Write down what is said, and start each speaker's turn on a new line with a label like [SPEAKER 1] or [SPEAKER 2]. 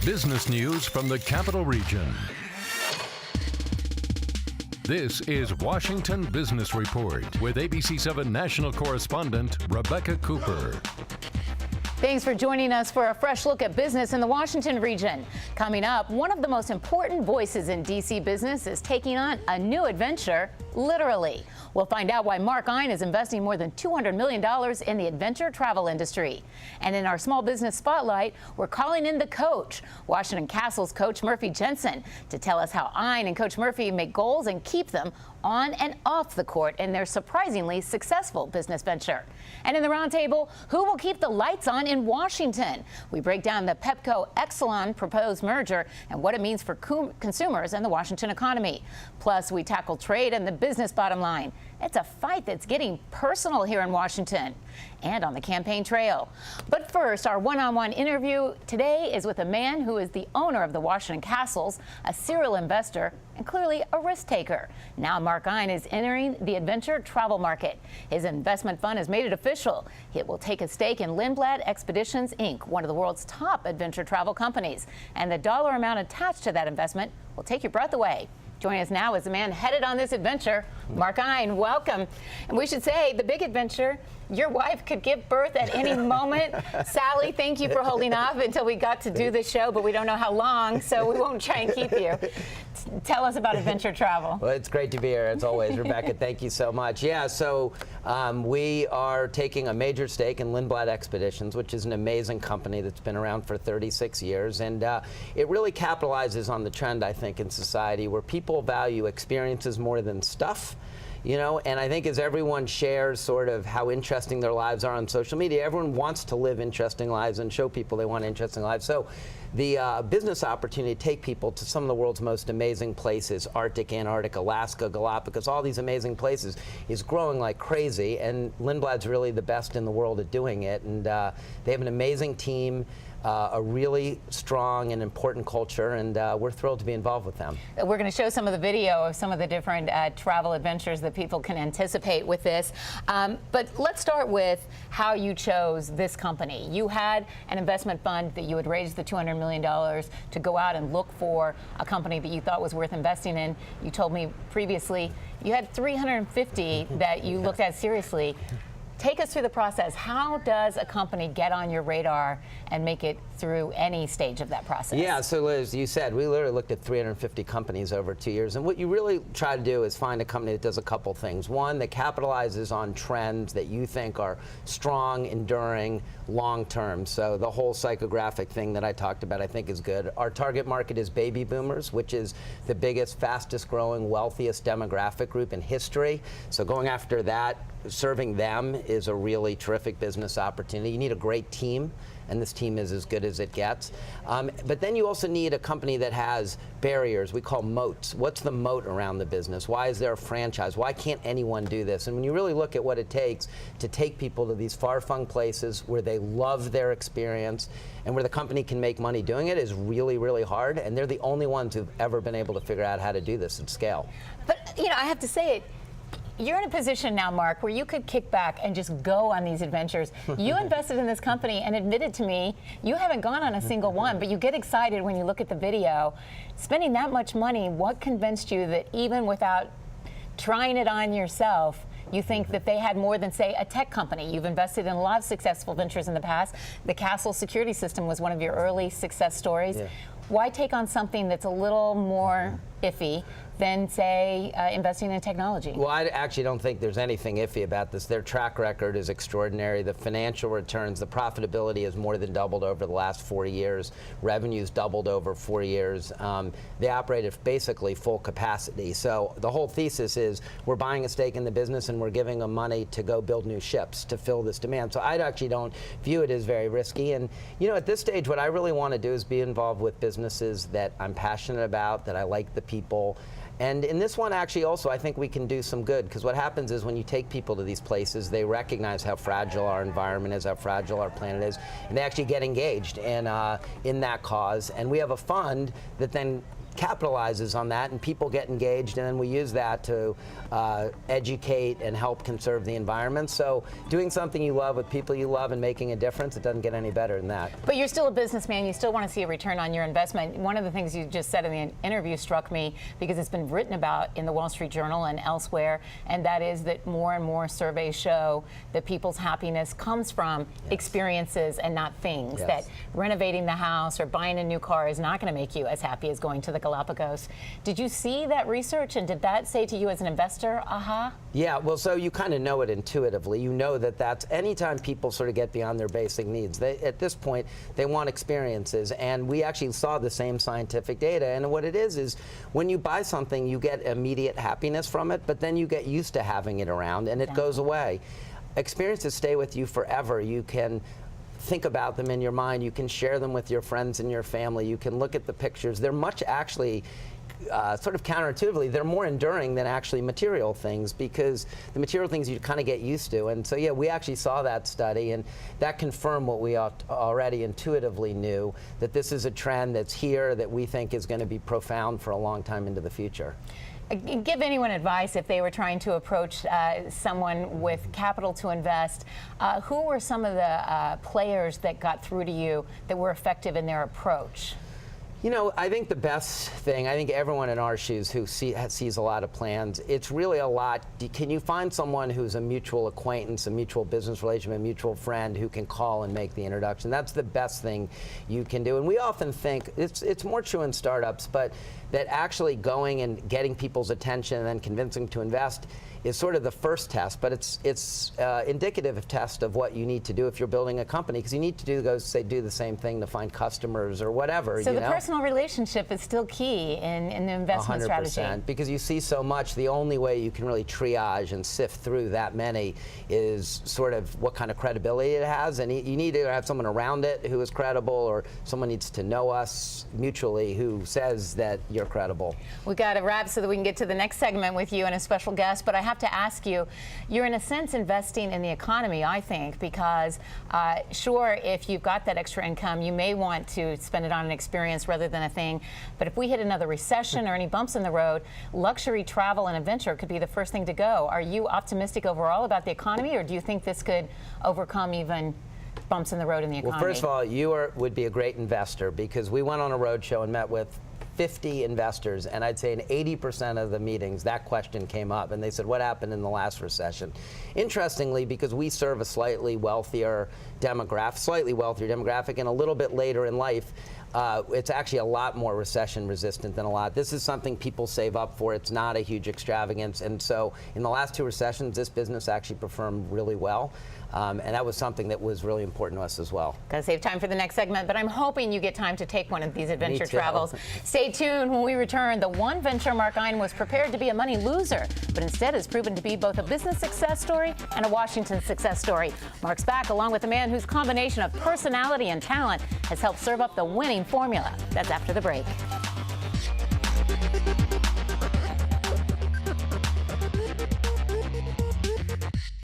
[SPEAKER 1] Business news from the Capital Region. This is Washington Business Report with ABC7 national correspondent Rebecca Cooper.
[SPEAKER 2] Thanks for joining us for a fresh look at business in the Washington region. Coming up, one of the most important voices in D.C. business is taking on a new adventure, literally. We'll find out why Mark Ein is investing more than $200 million in the adventure travel industry. And in our small business spotlight, we're calling in the coach, Washington Castle's Coach Murphy Jensen, to tell us how Ein and Coach Murphy make goals and keep them on and off the court in their surprisingly successful business venture. And in the roundtable, who will keep the lights on in Washington? We break down the Pepco-Exelon proposed merger and what it means for consumers and the Washington economy. Plus, we tackle trade and the business bottom line. It's a fight that's getting personal here in Washington and on the campaign trail. But first, our one-on-one interview today is with a man who is the owner of the Washington Castles, a serial investor, and clearly a risk taker. Now Mark Ein is entering the adventure travel market. His investment fund has made it official. It will take a stake in Lindblad Expeditions, Inc., one of the world's top adventure travel companies. And the dollar amount attached to that investment will take your breath away. Joining us now is the man headed on this adventure, Mark Ein. Welcome. And we should say, the big adventure, your wife could give birth at any moment. Sally, thank you for holding off until we got to do this show, but we don't know how long, so we won't try and keep you. Tell us about adventure travel.
[SPEAKER 3] Well, it's great to be here, as always, Rebecca. Thank you so much. Yeah, so we are taking a major stake in Lindblad Expeditions, which is an amazing company that's been around for 36 years. And it really capitalizes on the trend, I think, in society where people value experiences more than stuff. You know, and I think as everyone shares sort of how interesting their lives are on social media, everyone wants to live interesting lives and show people they want interesting lives. So the business opportunity to take people to some of the world's most amazing places, Arctic, Antarctic, Alaska, Galapagos, all these amazing places, is growing like crazy. And Lindblad's really the best in the world at doing it. And they have an amazing team, a really strong and important culture, and we're thrilled to be involved with them.
[SPEAKER 2] We're going to show some of the video of some of the different travel adventures that people can anticipate with this. But let's start with how you chose this company. You had an investment fund that you had raised the $200 million to go out and look for a company that you thought was worth investing in. You told me previously you had 350 that you looked at seriously. Take us through the process. How does a company get on your radar and make it through any stage of that process?
[SPEAKER 3] Yeah, so as you said, we literally looked at 350 companies over 2 years. And what you really try to do is find a company that does a couple things. One, that capitalizes on trends that you think are strong, enduring, long-term. So the whole psychographic thing that I talked about I think is good. Our target market is baby boomers, which is the biggest, fastest growing, wealthiest demographic group in history. So going after that, serving them is a really terrific business opportunity. You need a great team, and this team is as good as it gets. But then you also need a company that has barriers we call moats. What's the moat around the business? Why is there a franchise? Why can't anyone do this? And when you really look at what it takes to take people to these far-flung places where they love their experience and where the company can make money doing it is really, really hard. And they're the only ones who've ever been able to figure out how to do this at scale.
[SPEAKER 2] But, you know, I have to say it. You're in a position now, Mark, where you could kick back and just go on these adventures. You invested in this company and admitted to me you haven't gone on a single one, but you get excited when you look at the video. Spending that much money, what convinced you that even without trying it on yourself, you think that they had more than, say, a tech company? You've invested in a lot of successful ventures in the past. The Castle security system was one of your early success stories. Yeah. Why take on something that's a little more iffy than, say, investing in technology? Well,
[SPEAKER 3] I actually don't think there's anything iffy about this. Their track record is extraordinary. The financial returns, the profitability has more than doubled over the last 4 years. Revenues doubled over 4 years. They operate at basically full capacity. So the whole thesis is we're buying a stake in the business and we're giving them money to go build new ships to fill this demand. So I actually don't view it as very risky. And, you know, at this stage, what I really want to do is be involved with businesses that I'm passionate about, that I like the people. And in this one, actually, also, I think we can do some good, because what happens is when you take people to these places, they recognize how fragile our environment is, how fragile our planet is, and they actually get engaged in that cause. And we have a fund that then capitalizes on that, and people get engaged, and then we use that to educate and help conserve the environment. So doing something you love with people you love and making a difference, it doesn't get any better than that.
[SPEAKER 2] But you're still a businessman. You still want to see a return on your investment. One of the things you just said in the interview struck me because it's been written about in the Wall Street Journal and elsewhere, and that is that more and more surveys show that people's happiness comes from experiences and not things. That renovating the house or buying a new car is not going to make you as happy as going to the Galapagos. Did you see that research, and did that say to you as an investor, aha?
[SPEAKER 3] Yeah, well, so you kind of know it intuitively. You know that that's anytime people sort of get beyond their basic needs. At this point, they want experiences, and we actually saw the same scientific data. And what it is when you buy something, you get immediate happiness from it, but then you get used to having it around, and it goes away. Experiences stay with you forever. You can think about them in your mind. You can share them with your friends and your family. You can look at the pictures. They're much actually sort of counterintuitively, they're more enduring than actually material things, because the material things you kind of get used to. And so, yeah, we actually saw that study, and that confirmed what we already intuitively knew, that this is a trend that's here that we think is going to be profound for a long time into the future.
[SPEAKER 2] Give anyone advice if they were trying to approach someone with capital to invest. Who were some of the players that got through to you that were effective in their approach?
[SPEAKER 3] You know, I think the best thing, I think everyone in our shoes who sees a lot of plans, it's really a lot. Can you find someone who's a mutual acquaintance, a mutual business relationship, a mutual friend who can call and make the introduction? That's the best thing you can do. And we often think, it's more true in startups, but that actually going and getting people's attention and then convincing them to invest is sort of the first test, but it's indicative test of what you need to do if you're building a company, because you need to do the same thing to find customers or whatever.
[SPEAKER 2] So the personal relationship is still key in the investment
[SPEAKER 3] 100%,
[SPEAKER 2] strategy.
[SPEAKER 3] because you see so much. The only way you can really triage and sift through that many is sort of what kind of credibility it has, and you need to have someone around it who is credible, or someone needs to know us mutually who says that you're credible.
[SPEAKER 2] We got to wrap so that we can get to the next segment with you and a special guest, but I have to ask you, you're in a sense investing in the economy, I think, because sure, if you've got that extra income, you may want to spend it on an experience rather than a thing, but if we hit another recession or any bumps in the road, luxury travel and adventure could be the first thing to go. Are you optimistic overall about the economy, or do you think this could overcome even bumps in the road in the economy?
[SPEAKER 3] Well, first of all, you would be a great investor, because we went on a roadshow and met with 50 investors, and I'd say in 80% of the meetings that question came up, and they said, what happened in the last recession? Interestingly, because we serve a slightly wealthier demographic and a little bit later in life, it's actually a lot more recession resistant than a lot. This is something people save up for. It's not a huge extravagance, and so in the last two recessions, this business actually performed really well. And that was something that was really important to us as well.
[SPEAKER 2] Got to save time for the next segment, but I'm hoping you get time to take one of these adventure travels. Stay tuned when we return. The one venture Mark Ein was prepared to be a money loser, but instead has proven to be both a business success story and a Washington success story. Mark's back along with a man whose combination of personality and talent has helped serve up the winning formula. That's after the break.